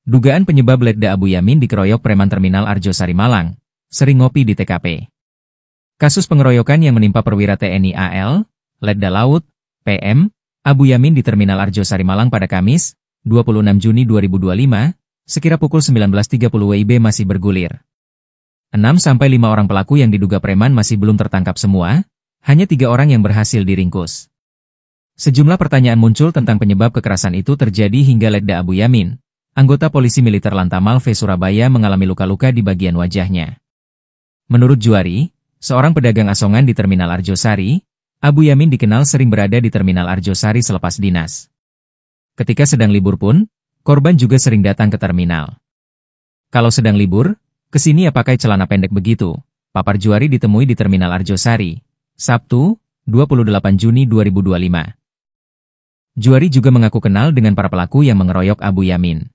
Dugaan penyebab Letda Abu Yamin dikeroyok preman Terminal Arjosari Malang, sering ngopi di TKP. Kasus pengeroyokan yang menimpa perwira TNI AL, Letda Laut, PM, Abu Yamin di Terminal Arjosari Malang pada Kamis, 26 Juni 2025, sekira pukul 19.30 WIB masih bergulir. 6-5 orang pelaku yang diduga preman masih belum tertangkap semua, hanya 3 orang yang berhasil diringkus. Sejumlah pertanyaan muncul tentang penyebab kekerasan itu terjadi hingga Letda Abu Yamin, anggota polisi militer Lantamal V Surabaya mengalami luka-luka di bagian wajahnya. Menurut Juari, seorang pedagang asongan di Terminal Arjosari, Abu Yamin dikenal sering berada di Terminal Arjosari selepas dinas. Ketika sedang libur pun, korban juga sering datang ke terminal. Kalau sedang libur, kesini ya pakai celana pendek begitu, papar Juari ditemui di Terminal Arjosari, Sabtu, 28 Juni 2025. Juari juga mengaku kenal dengan para pelaku yang mengeroyok Abu Yamin.